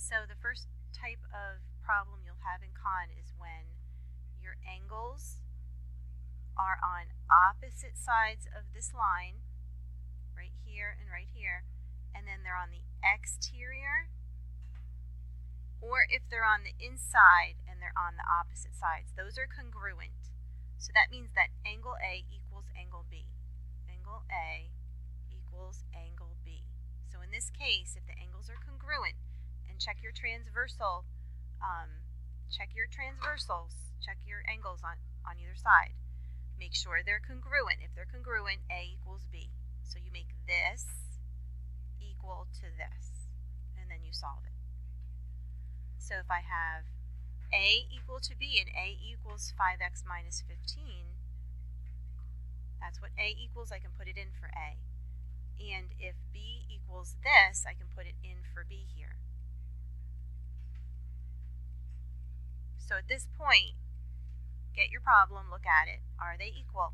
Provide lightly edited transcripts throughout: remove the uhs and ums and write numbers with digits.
So the first type of problem you'll have in con is when your angles are on opposite sides of this line, right here and right here, and then they're on the exterior, or if they're on the inside and they're on the opposite sides. Those are congruent. So that means that angle A equals angle B. Angle A equals angle B. So in this case, if the angles are congruent, and check your transversals, check your angles on either side. Make sure they're congruent. If they're congruent, A equals B. So you make this equal to this, and then you solve it. So if I have A equal to B and A equals 5x minus 15, that's what A equals. I can put it in for A. And if B equals this, I can put it in for B here. So at this point, get your problem, look at it. Are they equal?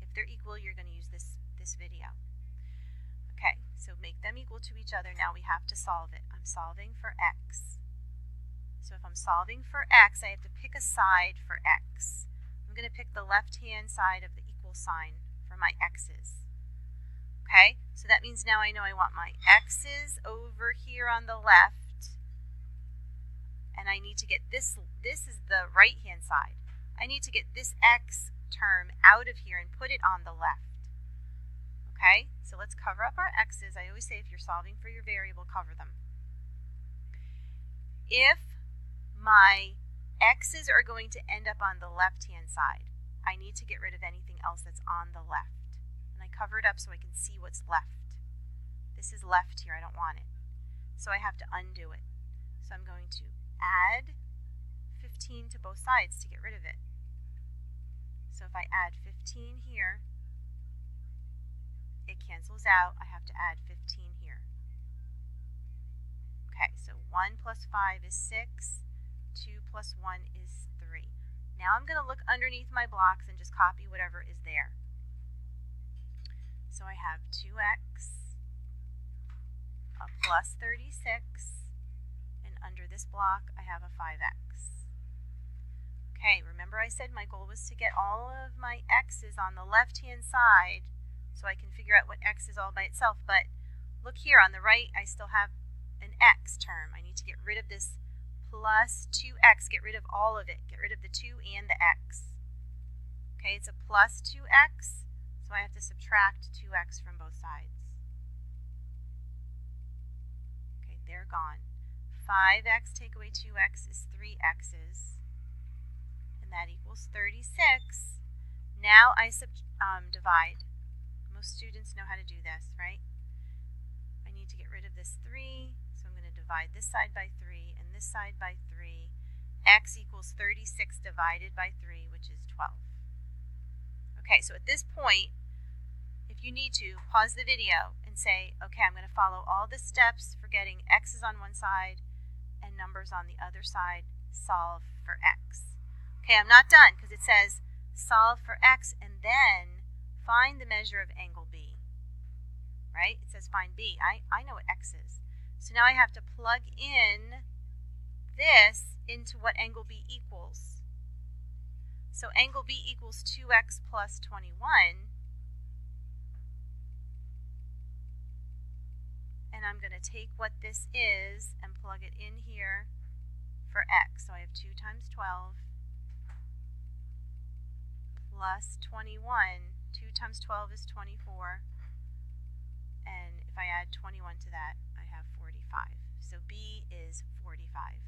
If they're equal, you're going to use this video. Okay, so make them equal to each other. Now we have to solve it. I'm solving for x. So if I'm solving for x, I have to pick a side for x. I'm going to pick the left-hand side of the equal sign for my x's. Okay, so that means now I know I want my x's over here on the left, and I need to get this is the right-hand side. I need to get this x term out of here and put it on the left. Okay, so let's cover up our x's. I always say if you're solving for your variable, cover them. If my x's are going to end up on the left-hand side, I need to get rid of anything else that's on the left. And I cover it up so I can see what's left. This is left here, I don't want it. So I have to undo it. So I'm going to add 15 to both sides to get rid of it. So if I add 15 here, it cancels out. I have to add 15 here. Okay, so 1 plus 5 is 6. 2 plus 1 is 3. Now I'm going to look underneath my blocks and just copy whatever is there. So I have 2x plus 36, and under this block I have a 5x. Okay, remember I said my goal was to get all of my x's on the left-hand side so I can figure out what x is all by itself, but look here on the right, I still have an x term. I need to get rid of this plus 2x, get rid of all of it, get rid of the 2 and the x. Okay, it's a plus 2x, so I have to subtract 2x from both sides. Okay, they're gone. 5x take away 2x is 3x's, and that equals 36. Now I divide. Most students know how to do this, right? I need to get rid of this 3, so I'm going to divide this side by 3 and this side by 3. X equals 36 divided by 3, which is 12. Okay, so at this point, if you need to, pause the video and say, okay, I'm going to follow all the steps for getting x's on one side and numbers on the other side, solve for x. Okay, I'm not done because it says solve for x and then find the measure of angle B, right? It says find B. I know what x is. So now I have to plug in this into what angle B equals. So angle B equals 2x plus 21. And I'm going to take what this is and plug it in here for x. So I have 2 times 12 plus 21. 2 times 12 is 24. And if I add 21 to that, I have 45. So B is 45.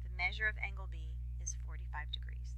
The measure of angle B is 45 degrees.